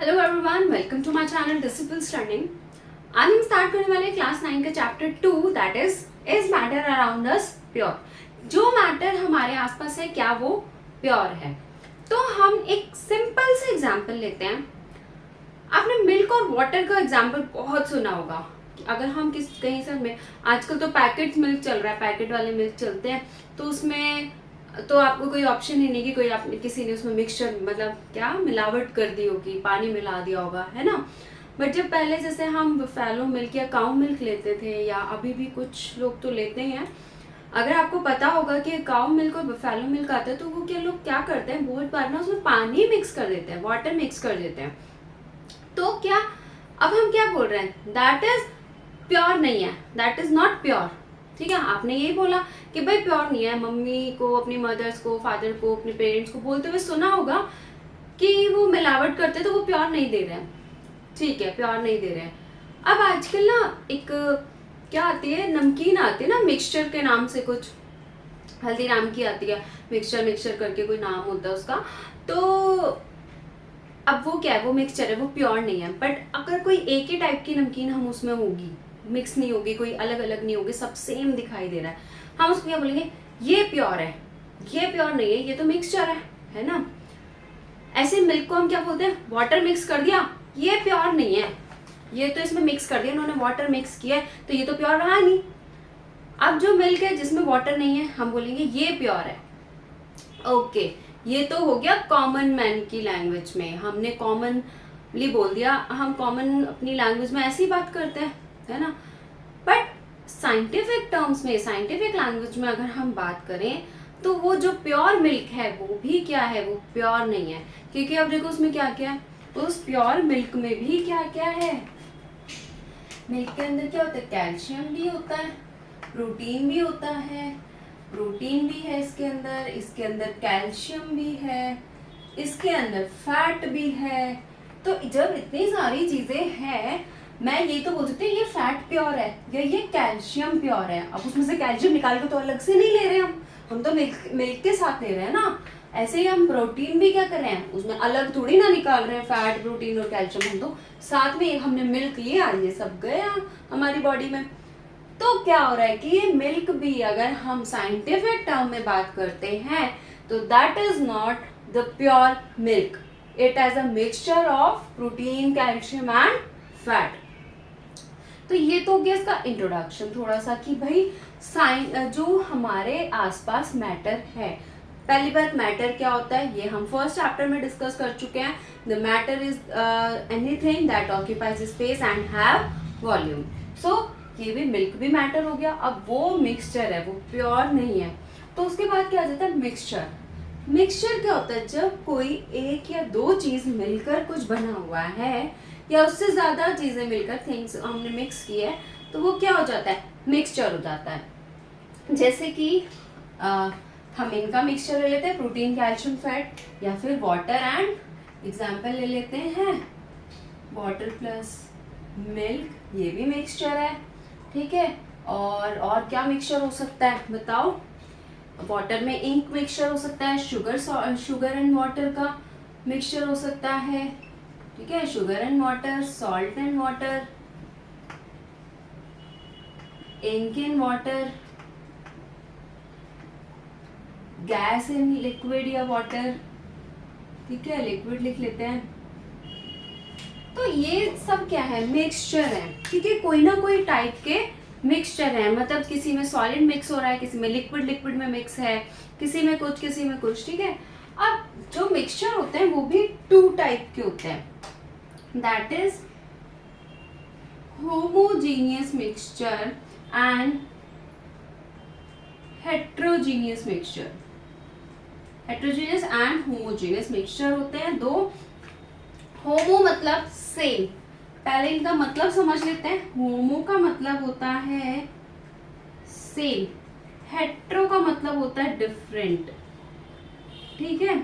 Hello everyone, welcome to my channel discipline studying. आज हम start करने वाले क्लास 9 का chapter 2 that is matter around us pure. जो मैटर हमारे आसपास है क्या वो प्योर है? तो हम एक सिंपल से एग्जांपल लेते हैं। आपने मिल्क और वाटर का एग्जांपल बहुत सुना होगा। अगर हम कहीं से में आजकल तो पैकेट मिल्क चल रहा है, पैकेट वाले मिल्क चलते हैं, तो उसमें तो आपको कोई ऑप्शन ही नहीं कि कोई आपने किसी ने उसमें मिक्सचर मतलब क्या मिलावट कर दी होगी, पानी मिला दिया होगा, है ना। बट जब पहले जैसे हम बफेलो मिल्क या काऊ मिल्क लेते थे, या अभी भी कुछ लोग तो लेते हैं, अगर आपको पता होगा कि काऊ मिल्क और बफेलो मिल्क आता है तो वो क्या लोग क्या करते हैं, बहुत बार ना उसमें पानी मिक्स कर देते हैं, वाटर मिक्स कर देते हैं। तो क्या अब हम क्या बोल रहे हैं, दैट इज प्योर नहीं है, दैट इज नॉट प्योर। ठीक है, आपने यही बोला कि भाई प्योर नहीं है। मम्मी को, अपनी मदर्स को, फादर को, अपने पेरेंट्स को बोलते हुए सुना होगा कि वो मिलावट करते तो वो प्योर नहीं दे रहे हैं। ठीक है, प्योर नहीं दे रहे हैं। अब आजकल ना एक क्या आती है, नमकीन आती है ना मिक्सचर के नाम से, कुछ हल्दीराम की आती है, मिक्सचर करके कोई नाम होता है उसका। तो अब वो क्या है, वो मिक्सचर है, वो प्योर नहीं है। बट अगर कोई एक ही टाइप की नमकीन हम उसमें होगी, मिक्स नहीं होगी, कोई अलग अलग नहीं होगी, सब सेम दिखाई दे रहा है, हम उसको क्या बोलेंगे, ये प्योर है, ये प्योर नहीं है, ये तो मिक्सचर है ना। ऐसे मिल्क को हम क्या बोलते हैं, वाटर मिक्स कर दिया, ये प्योर नहीं है, ये तो इसमें मिक्स कर दिया उन्होंने, वाटर मिक्स किया है, तो ये तो प्योर रहा नहीं। अब जो मिल्क है जिसमें वाटर नहीं है, हम बोलेंगे ये प्योर है। ओके, ये तो हो गया कॉमन मैन की लैंग्वेज में, हमने कॉमनली बोल दिया, हम कॉमन अपनी लैंग्वेज में ऐसी बात करते हैं, है ना। बट साइंटिफिक टर्म्स में, साइंटिफिक लैंग्वेज में अगर हम बात करें तो वो जो प्योर मिल्क है वो भी क्या है, वो प्योर नहीं है। क्योंकि अब देखो उसमें क्या क्या है, उस प्योर मिल्क में भी क्या क्या है, मिल्क के अंदर क्या होता है, कैल्शियम भी होता है, प्रोटीन भी होता है, प्रोटीन भी है इसके अंदर कैल्शियम भी है, इसके अंदर फैट भी है। तो जब इतनी सारी चीजें हैं, मैं ये तो बोल सकती हूँ ये फैट प्योर है या ये कैल्शियम प्योर है। अब उसमें से कैल्शियम निकाल के तो अलग से नहीं ले रहे हम तो मिल्क के साथ ले रहे हैं ना। ऐसे ही हम प्रोटीन भी क्या कर रहे हैं, उसमें अलग थोड़ी ना निकाल रहे हैं, फैट, प्रोटीन और कैल्शियम हम तो साथ में हमने मिल्क लिया, ये सब गया हमारी बॉडी में। तो क्या हो रहा है कि ये मिल्क भी अगर हम साइंटिफिक टर्म में बात करते हैं तो that is not the pure milk, it has a mixture of protein, calcium and fat. तो ये तो हो गया इसका इंट्रोडक्शन थोड़ा सा कि भाई जो हमारे आसपास मैटर है। पहली बात, मैटर क्या होता है ये हम फर्स्ट चैप्टर में डिस्कस कर चुके हैं। The matter is anything that occupies space and have volume. So ये भी मिल्क भी मैटर हो गया। अब वो मिक्सचर है, वो प्योर नहीं है। तो उसके बाद क्या आ जाता है, मिक्सचर। मिक्सचर क्या होता है, जब कोई एक या दो चीज मिलकर कुछ बना हुआ है या उससे ज्यादा चीजें मिलकर थिंग्स हमने मिक्स की है तो वो क्या हो जाता है, मिक्सचर हो जाता है। जैसे कि हम इनका मिक्सचर ले लेते हैं, प्रोटीन, कैल्शियम, फैट, या फिर वाटर एंड एग्जाम्पल ले लेते हैं वाटर प्लस मिल्क, ये भी मिक्सचर है। ठीक है, और क्या मिक्सचर हो सकता है बताओ। वाटर में इंक मिक्सचर हो सकता है, शुगर एंड वाटर का मिक्सचर हो सकता है। ठीक है, sugar and water, salt and water, ink in water, gas in liquid या वाटर। ठीक है, लिक्विड लिख लेते हैं। तो ये सब क्या है, मिक्सचर है। ठीक है, कोई ना कोई टाइप के मिक्सचर है, मतलब किसी में सॉलिड मिक्स हो रहा है, किसी में लिक्विड में मिक्स है, किसी में कुछ किसी में कुछ। ठीक है, अब जो मिक्सचर होते हैं वो भी टू टाइप के होते हैं, that is homogeneous mixture and heterogeneous mixture. Heterogeneous and homogeneous mixture होते हैं दो। होमो मतलब सेम, पहले इनका मतलब समझ लेते हैं। होमो का मतलब होता है सेम, हेट्रो का मतलब होता है डिफरेंट। ठीक है,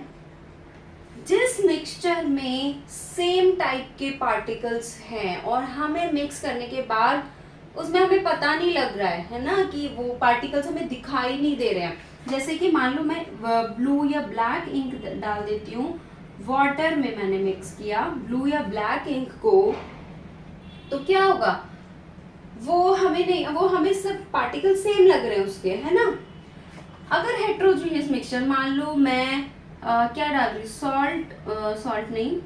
जिस मिक्सचर में सेम टाइप के पार्टिकल्स हैं और हमें मिक्स करने के बाद उसमें हमें पता नहीं लग रहा है ना, कि वो पार्टिकल्स हमें दिखाई नहीं दे रहे हैं। जैसे कि मान लो मैं ब्लू या ब्लैक इंक डाल देती हूँ वाटर में मैंने मिक्स किया ब्लू या ब्लैक इंक को, तो क्या होगा, वो हमें नहीं, वो हमें सब पार्टिकल सेम लग रहे हैं उसके, है ना। अगर हेट्रोजीनियस मिक्सचर, मान लो मैं क्या डाल रही हूँ, सॉल्ट नहीं,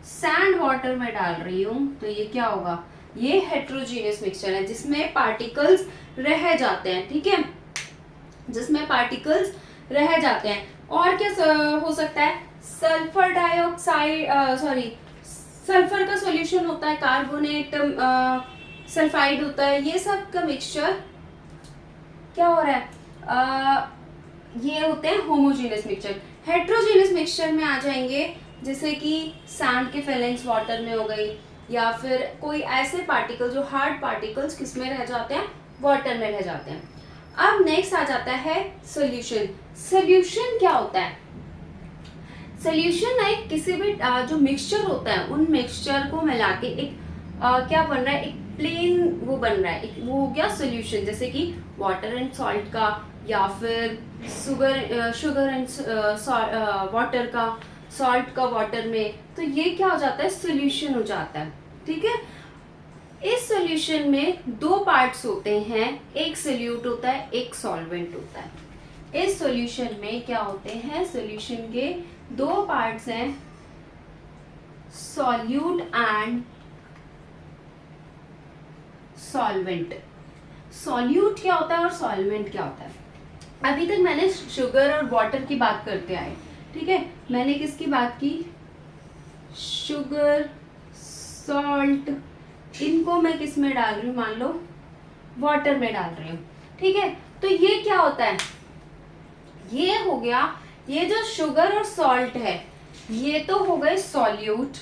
सैंड वाटर में डाल रही हूँ, तो ये क्या होगा, ये हेट्रोजीनियस मिक्सचर है जिसमें पार्टिकल्स रह जाते हैं, ठीक है, जिसमें पार्टिकल्स रह जाते हैं। और क्या हो सकता है, सल्फर डाइऑक्साइड, सॉरी, सल्फर का सॉल्यूशन होता है, कार्बोनेट सल्फाइड होता है, ये सब का मिक्सचर क्या हो रहा है, ये होते हैं होमोजेनियस मिक्सचर। हेट्रोजेनियस मिक्सचर में आ जाएंगे जैसे कि सैंड के फिलिंग्स वाटर में हो गई, या फिर कोई ऐसे पार्टिकल जो हार्ड पार्टिकल्स किस में रह जाते हैं, वाटर में रह जाते हैं। अब नेक्स्ट आ जाता है सोल्यूशन। सोल्यूशन क्या होता है, सोल्यूशन एक किसी भी जो मिक्सचर होता है उन मिक्सचर को मिला के एक क्या बन रहा है, एक प्लेन वो बन रहा है, एक वो हो गया सोल्यूशन, जैसे कि वाटर एंड सॉल्ट का, या फिर शुगर एंड वाटर का, सॉल्ट का वाटर में, तो ये क्या हो जाता है, सोल्यूशन हो जाता है, ठीक है। इस सॉल्यूशन में दो पार्ट्स होते हैं, एक सोल्यूट होता है, एक सॉल्वेंट होता है। इस सॉल्यूशन में क्या होते हैं, सॉल्यूशन के दो पार्ट्स हैं, सॉल्यूट एंड सॉल्वेंट। सॉल्यूट क्या होता है और सॉल्वेंट क्या होता है। अभी तक मैंने शुगर और वाटर की बात करते आए, ठीक है, मैंने किसकी बात की, शुगर, सॉल्ट, इनको मैं किस में डाल रही हूँ, मान लो वाटर में डाल रही हूँ, ठीक है। तो ये क्या होता है, ये हो गया, ये जो शुगर और सॉल्ट है ये तो हो गए सॉल्यूट,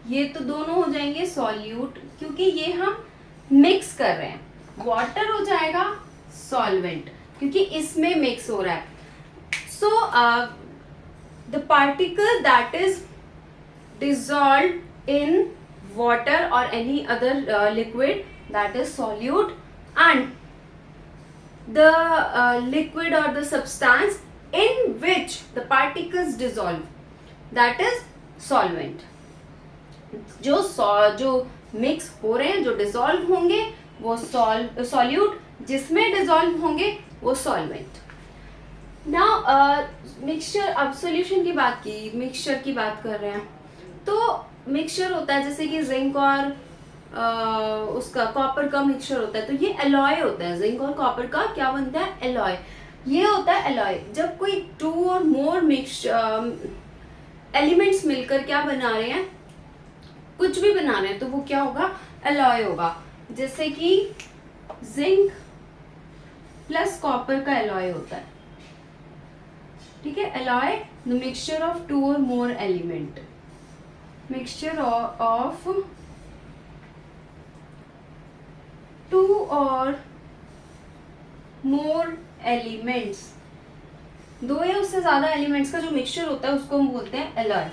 ये तो दोनों हो जाएंगे सॉल्यूट, क्योंकि ये हम मिक्स कर रहे हैं। वाटर हो जाएगा सॉल्वेंट, क्योंकि इसमें मिक्स हो रहा है। So the particle that is dissolved in water or any other liquid, that is solute, and the liquid or the substance in which the particles dissolve, that is solvent. जो mix हो रहे हैं, जो dissolve होंगे वो solute, जिसमें dissolve होंगे वो सॉल्वेंट। नाउ मिक्सचर, अब सॉल्यूशन की बात की, मिक्सचर की बात कर रहे हैं, तो मिक्सचर होता है जैसे कि जिंक और उसका कॉपर का मिक्सचर होता है, तो ये एलॉय होता है, जिंक और कॉपर का क्या बनता है, एलॉय, ये होता है एलॉय। जब कोई टू और मोर एलिमेंट्स मिलकर क्या बना रहे हैं, कुछ भी बना रहे हैं, तो वो क्या होगा, एलॉय होगा। जैसे कि जिंक प्लस कॉपर का एलॉय होता है, ठीक है, alloy the mixture of two और more element, mixture of two or more elements, दो या उससे ज्यादा एलिमेंट्स का जो मिक्सचर होता है उसको हम बोलते हैं एलॉय।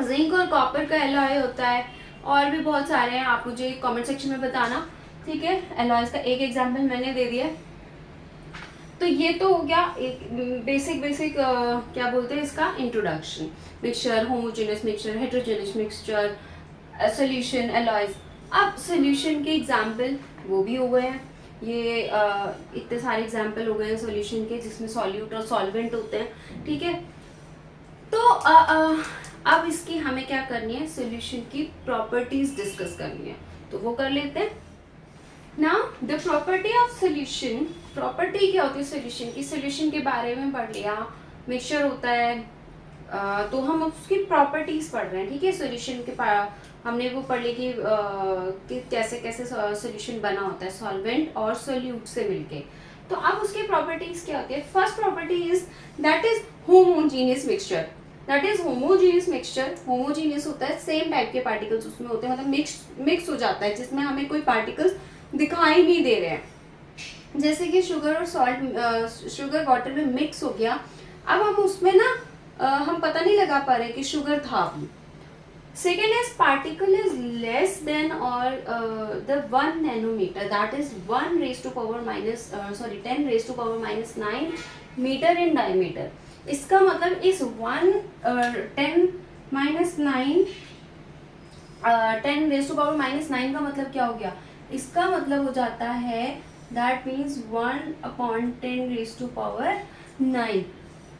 जिंक और कॉपर का एलॉय होता है, और भी बहुत सारे हैं, आप मुझे कमेंट सेक्शन में बताना, ठीक है। एलॉयज का एक एग्जांपल मैंने दे दिया। तो ये तो हो गया एक बेसिक क्या बोलते हैं इसका, introduction, mixture, homogeneous mixture, heterogeneous mixture, solution, alloys. अब सॉल्यूशन के एग्जांपल वो भी हो गए हैं, ये इतने सारे एग्जांपल हो गए हैं सॉल्यूशन के जिसमें सॉल्यूट और सॉल्वेंट होते हैं, ठीक है। तो अब इसकी हमें क्या करनी है, सॉल्यूशन की प्रॉपर्टीज डिस्कस करनी है, तो वो कर लेते हैं। Now the property of solution, property क्या होती है सॉल्यूशन की, सॉल्यूशन के बारे में पढ़ लिया, मिक्सचर होता है, तो हम उसकी प्रॉपर्टीज पढ़ रहे हैं, ठीक है। सॉल्यूशन के हमने वो पढ़ ली कि कैसे कैसे सॉल्यूशन बना होता है सॉल्वेंट और सॉल्यूट से मिलके। तो अब उसकी प्रॉपर्टीज क्या होती है, first property is that is homogeneous mixture, that is homogeneous mixture, homogeneous होता है, सेम टाइप के पार्टिकल्स उसमें होते हैं, मतलब मिक्स हो जाता है, जिसमें हमें कोई पार्टिकल्स दिखाई नहीं दे रहे हैं। जैसे कि शुगर और सॉल्ट, शुगर वाटर में मिक्स हो गया, अब हम उसमें ना हम पता नहीं लगा पा रहे कि शुगर था अभी। Second is particle is less than और the 1 nanometre, that is 10 raised to power -9 metre in diameter. इसका मतलब इस 10 माइनस 9 10⁻⁻9 का मतलब क्या हो गया? इसका मतलब हो जाता है दैट मीन्स 1/10⁻9।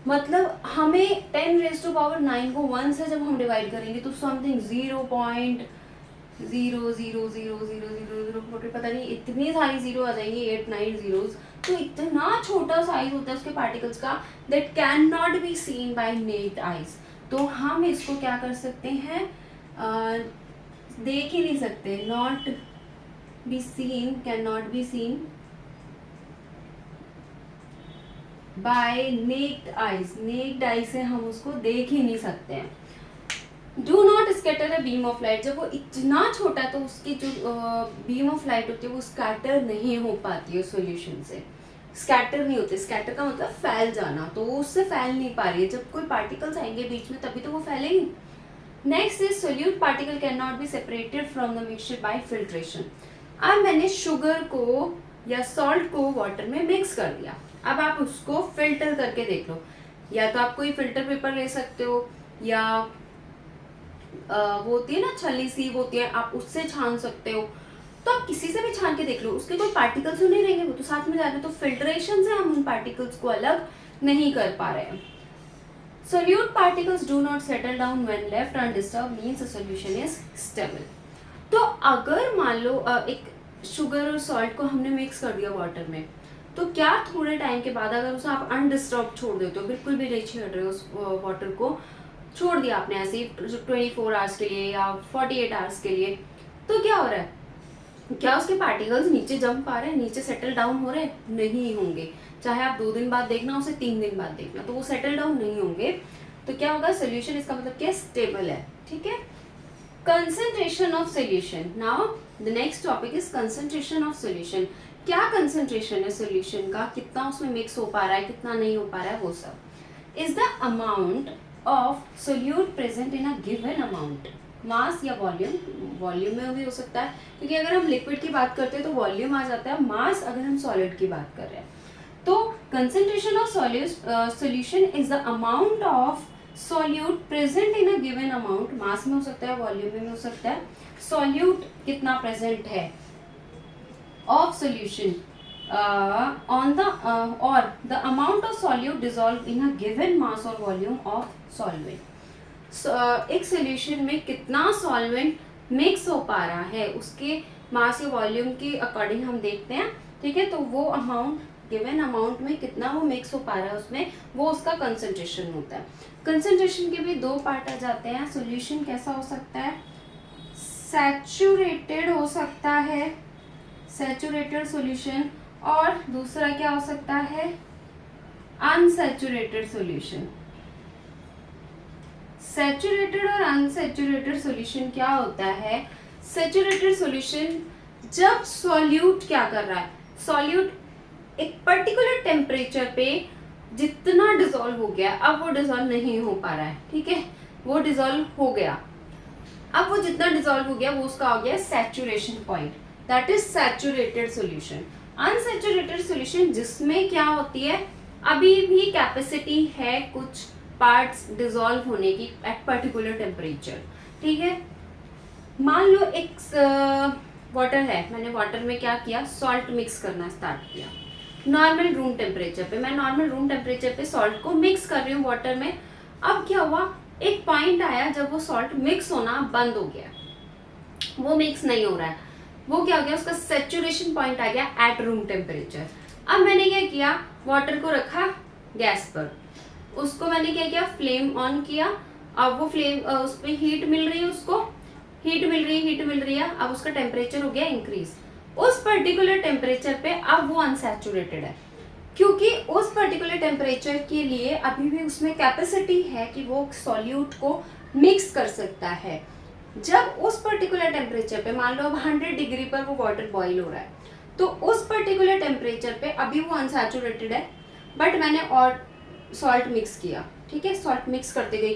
मतलब हमें 10⁻9 को 1 से जब हम डिवाइड करेंगे तो समथिंग 0.0000000 पता नहीं इतनी सारी जीरो आ जाएंगी, 8-9 जीरोस। तो इतना छोटा साइज होता है उसके पार्टिकल्स का that can not be seen by naked eyes. तो हम इसको क्या कर सकते हैं, देख ही नहीं सकते, not be seen, can not be seen by naked eyes. Naked eye से हम उसको देख ही नहीं सकते हैं। Do not scatter a beam of light. जब वो इतना छोटा है तो उसकी जो बीम ऑफ लाइट होती है वो स्कैटर नहीं हो पाती है सॉल्यूशन से। स्कैटर नहीं होते, स्कैटर का मतलब फैल जाना, तो वो उससे फैल नहीं पा रही है। जब कोई पार्टिकल्स आएंगे बीच में तभी तो वो फैलेगी। Next is solute particle can not be separated from the mixture by filtration. अब मैंने शुगर को या सॉल्ट को वाटर में मिक्स कर दिया। अब आप उसको फिल्टर करके देख लो, या तो आप कोई फिल्टर पेपर ले सकते हो, या वो होती है ना छल्ली सी होती है, आप उससे छान सकते हो। तो आप किसी से भी छान के देख लो, उसके कोई पार्टिकल्स तो नहीं रहेंगे, वो तो साथ में जा रहे हैं। तो फिल्ट्रेशन से हम उन पार्टिकल्स को अलग नहीं कर पा रहे हैं। Solute particles do not settle down when left undisturbed means the solution is stable. तो अगर मान लो एक शुगर और सॉल्ट को हमने मिक्स कर दिया वाटर में, तो क्या थोड़े टाइम के बाद अगर उसे आप अनडिस्टर्ब छोड़ देते हो, बिल्कुल भी नहीं छेड़ रहे हो उस वाटर को, छोड़ दिया आपने ऐसे ही 24 आवर्स के लिए या 48 आवर्स के लिए, तो क्या हो रहा है? क्या उसके पार्टिकल्स नीचे जम पा रहे हैं, नीचे सेटल डाउन हो रहे हैं? नहीं होंगे। चाहे आप 2 दिन बाद देखना, उसे 3 दिन बाद देखना, तो वो सेटल डाउन नहीं होंगे। तो क्या होगा? सोल्यूशन इसका मतलब क्या? स्टेबल है। ठीक है। Concentration of solution. Now the next topic is concentration of solution. क्या कंसंट्रेशन है सोल्यूशन का, कितना उसमें मिक्स हो पा रहा है, कितना नहीं हो पा रहा है, वो सब। Is the amount of solute present in a given amount, mass या वॉल्यूम। वॉल्यूम में भी हो सकता है, क्योंकि अगर हम लिक्विड की बात करते हैं तो वॉल्यूम आ जाता है, मास अगर हम सॉलिड की बात कर रहे हैं। तो concentration of solution is the amount of solute present in a given amount, mass में हो सकता है, वॉल्यूम में हो सकता है। सॉल्यूट कितना प्रेजेंट है of solution on the or the amount of solute dissolved in a given mass or volume of solvent. So, एक सॉल्यूशन में कितना सॉल्वेंट मिक्स हो पा रहा है उसके मास या वॉल्यूम के अकॉर्डिंग हम देखते हैं। ठीक है, तो वो अमाउंट, गिवन अमाउंट में कितना वो मिक्स हो पा रहा है उसमें, वो उसका कंसंट्रेशन होता है। कंसंट्रेशन के भी 2 पार्ट आ जाते हैं। सॉल्यूशन कैसा हो सकता है? सैचुरेटेड हो सकता है, सैचुरेटेड सॉल्यूशन, और दूसरा क्या हो सकता है? Unsaturated solution. सैचुरेटेड और अनसैचुरेटेड सॉल्यूशन क्या होता है? सैचुरेटेड सॉल्यूशन जब सॉल्यूट क्या कर रहा है, सॉल्यूट एक पर्टिकुलर टेम्परेचर पे जितना डिसॉल्व हो गया, अब वो डिसॉल्व नहीं हो पा रहा है। ठीक है, वो डिसॉल्व हो गया, अब वो जितना डिसॉल्व हो गया वो उसका हो गया saturation point, that is saturated solution. Unsaturated solution जिसमें क्या होती है, अभी भी कैपेसिटी है कुछ पार्ट्स डिसॉल्व होने की एट पर्टिकुलर टेम्परेचर। ठीक है, मान लो एक वाटर है, मैंने वाटर में क्या किया, सॉल्ट मिक्स करना स्टार्ट किया नॉर्मल रूम टेम्परेचर पे। मैं नॉर्मल रूम टेम्परेचर पे सॉल्ट को मिक्स कर रही हूँ वाटर में। अब क्या हुआ, एक पॉइंट आया जब वो सॉल्ट मिक्स होना बंद हो गया, वो मिक्स नहीं हो रहा है, वो क्या हो गया, उसका सैचुरेशन पॉइंट आ गया एट रूम टेम्परेचर। अब मैंने क्या किया, वाटर को रखा गैस पर, उसको मैंने क्या किया, फ्लेम ऑन किया। अब वो फ्लेम उस पर हीट मिल रही है, उसको हीट मिल रही है। अब उसका टेम्परेचर हो गया इंक्रीज। उस पर्टिकुलर टेम्परेचर पे अब वो अनसैचुरेटेड है, क्योंकि उस पर्टिकुलर टेम्परेचर के लिए अभी भी उसमें कैपेसिटी है कि वो सॉल्यूट को मिक्स कर सकता है। जब उस पर्टिकुलर टेम्परेचर पे, मान लो अब 100 डिग्री पर वो वाटर बॉईल हो रहा है, तो उस पर्टिकुलर टेम्परेचर पे अभी वो अनसैचुरेटेड है, बट मैंने और सॉल्ट मिक्स किया। ठीक है, सॉल्ट मिक्स करते गई।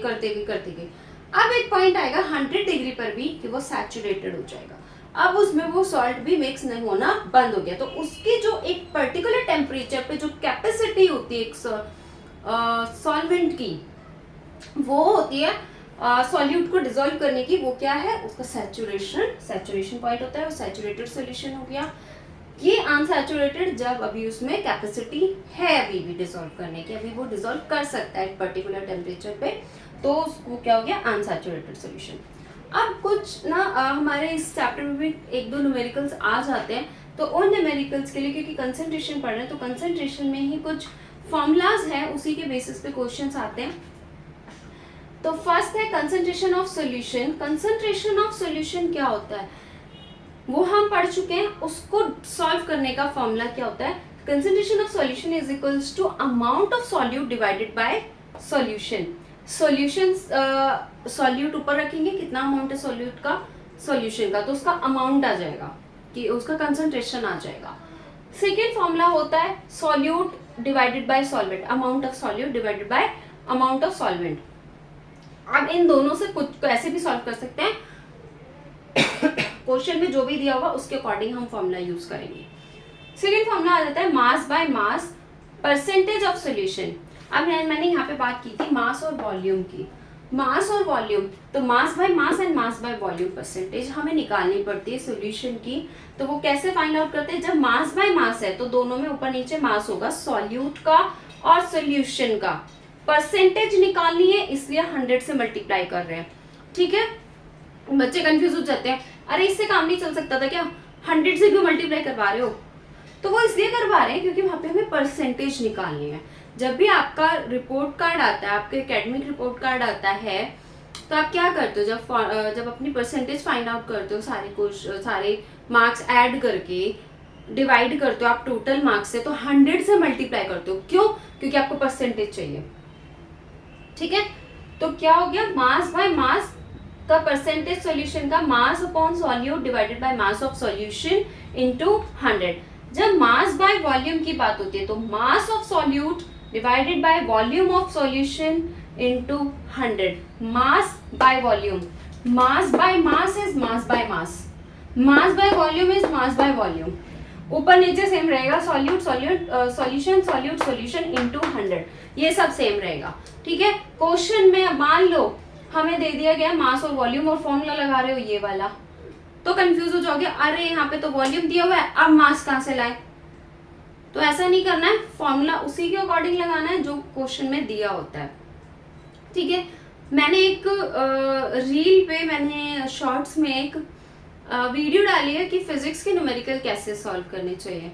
अब एक पॉइंट आएगा 100 डिग्री पर भी कि वो सैचुरेटेड हो जाएगा। अब उसमें वो सॉल्ट भी मिक्स नहीं होना बंद हो गया। तो उसकी जो एक पर्टिकुलर टेम्परेचर पे जो कैपेसिटी होती है एक सॉल्वेंट की, वो होती है सॉल्यूट को डिसॉल्व करने की, वो क्या है, उसका सैचुरेशन पॉइंट होता है, वो सैचुरेटेड सॉल्यूशन हो गया। ये अनसैचुरेटेड जब अभी उसमें कैपेसिटी है अभी भी डिसॉल्व करने की, अभी वो डिसॉल्व कर सकता है पर्टिकुलर टेम्परेचर पे, तो उसको क्या हो गया, अनसैचुरेटेड सॉल्यूशन। अब कुछ ना हमारे इस चैप्टर में भी एक दो न्यूमेरिकल्स आ जाते हैं, तो उन न्यूमेरिकल्स के लिए क्योंकि कंसंट्रेशन पढ़ रहे हैं तो कंसंट्रेशन में ही कुछ फॉर्मूलाज है, उसी के बेसिस पे क्वेश्चंस आते हैं। तो फर्स्ट है concentration of solution. Concentration of solution क्या होता है वो हम पढ़ चुके हैं, उसको सॉल्व करने का फॉर्मूला क्या होता है, concentration of solution is equals to amount of solute divided by solution. Solution solute ऊपर रखेंगे, कितना अमाउंट है सॉल्यूट का, सॉल्यूशन का, तो उसका अमाउंट आ जाएगा कि उसका कंसंट्रेशन आ जाएगा। सेकेंड फॉर्मूला होता है solute divided bye solvent, amount of solute divided bye amount of solvent. अब इन दोनों से कुछ ऐसे भी सॉल्व कर सकते हैं, क्वेश्चन में जो भी दिया होगा उसके अकॉर्डिंग हम फॉर्मूला यूज करेंगे। सेकेंड फॉर्मूला आ जाता है mass by mass percentage of solution. अब मैंने यहाँ पे बात की थी मास और वॉल्यूम की, मास और वॉल्यूम, तो mass by mass and mass by volume percentage हमें निकालनी पड़ती है सॉल्यूशन की। तो वो कैसे फाइंड आउट करते हैं, जब मास बाय मास है तो दोनों में ऊपर नीचे मास होगा, सॉल्यूट का और सॉल्यूशन का। परसेंटेज निकालनी है इसलिए 100 से मल्टीप्लाई कर रहे हैं, ठीक है। बच्चे कंफ्यूज हो जाते हैं, अरे इससे काम नहीं चल सकता था क्या, 100 से क्यों मल्टीप्लाई करवा रहे हो, तो वो इसलिए करवा रहे हैं क्योंकि वहां पे हमें परसेंटेज निकालनी है। जब भी आपका रिपोर्ट कार्ड आता है, आपके एकेडमिक रिपोर्ट कार्ड आता है, तो आप क्या करते हो, जब अपनी परसेंटेज फाइंड आउट करते हो, सारे मार्क्स ऐड करके डिवाइड करते हो आप टोटल मार्क्स से, तो 100 से मल्टीप्लाई करते हो, क्यों, क्योंकि आपको परसेंटेज चाहिए, ठीक है। तो क्या हो गया, मास बाय मास का परसेंटेज सॉल्यूशन का, mass upon solute divided by mass of solution into 100। जब मास बाय वॉल्यूम की बात होती है तो mass of solute divided by volume of solution into 100। Mass by volume, mass by mass is mass by mass, mass by volume is mass by volume, ऊपर नीचे same रहेगा, solute solute solution solute solution into 100, ये सब same रहेगा, ठीक है। Question में मान लो हमें दे दिया गया मास और वॉल्यूम और फॉर्मूला लगा रहे हो ये वाला, तो कंफ्यूज हो जाओगे, अरे यहाँ पे तो वॉल्यूम दिया हुआ है, अब मास कहाँ से लाए, तो ऐसा नहीं करना है, फॉर्मूला उसी के अकॉर्डिंग लगाना है जो क्वेश्चन में दिया होता है, ठीक है। मैंने एक रील पे, मैंने शॉर्ट्स में एक वीडियो डाली है कि फिजिक्स के न्यूमेरिकल कैसे सॉल्व करने चाहिए।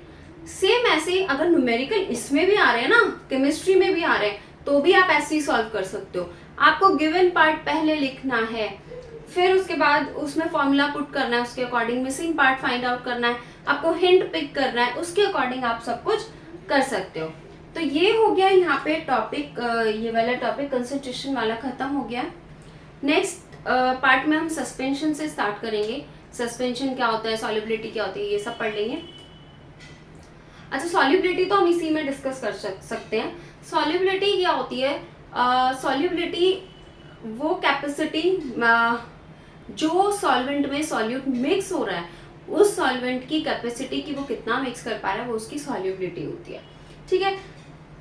सेम ऐसे ही अगर न्यूमेरिकल इसमें भी आ रहे हैं ना, केमिस्ट्री में भी आ रहे हैं, तो भी आप ऐसे ही सॉल्व कर सकते हो। आपको गिवन पार्ट पहले लिखना है, फिर उसके बाद उसमें फॉर्मूला पुट करना है, उसके according missing part find out करना है, आपको हिंट पिक करना है, उसके अकॉर्डिंग आप सब कुछ कर सकते हो। तो ये हो गया यहाँ पे टॉपिक, ये वाला टॉपिक कंसंट्रेशन वाला खत्म हो गया। नेक्स्ट पार्ट में हम सस्पेंशन से स्टार्ट करेंगे, सस्पेंशन क्या होता है, सॉल्युबिलिटी क्या होती है, ये सब पढ़ लेंगे। अच्छा, सॉल्युबिलिटी तो हम इसी में डिस्कस कर सकते हैं। सॉल्युबिलिटी क्या होती है, सॉल्युबिलिटी वो कैपेसिटी जो सॉल्वेंट में सॉल्यूट मिक्स हो रहा है, उस सॉल्वेंट की कैपेसिटी की वो कितना मिक्स कर पा रहा है, वो उसकी सॉल्युबिलिटी होती है, ठीक है।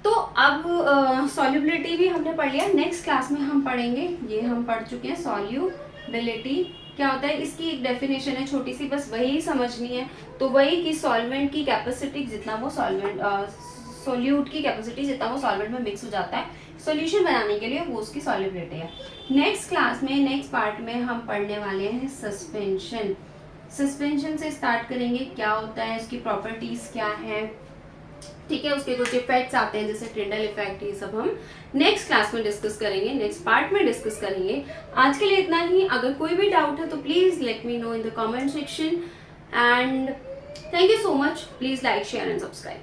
तो अब सॉल्युबिलिटी भी हमने पढ़ लिया, नेक्स्ट क्लास में हम पढ़ेंगे, ये हम पढ़ चुके हैं सॉल्युबिलिटी क्या होता है, इसकी एक डेफिनेशन है छोटी सी, बस वही समझनी है। तो वही कि सॉल्वेंट की कैपेसिटी जितना वो सोल्यूट की कैपेसिटी जितना वो सॉल्वेंट में मिक्स हो जाता है सॉल्यूशन बनाने के लिए, वो उसकी सॉल्युबिलिटी है। नेक्स्ट क्लास में, नेक्स्ट पार्ट में हम पढ़ने वाले हैं सस्पेंशन। सस्पेंशन से स्टार्ट करेंगे, क्या होता है, इसकी प्रॉपर्टीज क्या है, ठीक है, उसके कुछ इफेक्ट्स आते हैं जैसे ट्रिंडल इफेक्ट, ये सब हम नेक्स्ट क्लास में डिस्कस करेंगे, नेक्स्ट पार्ट में डिस्कस करेंगे। आज के लिए इतना ही। अगर कोई भी डाउट है तो please let me know in the comment section, and thank you so much. Please like, share and subscribe.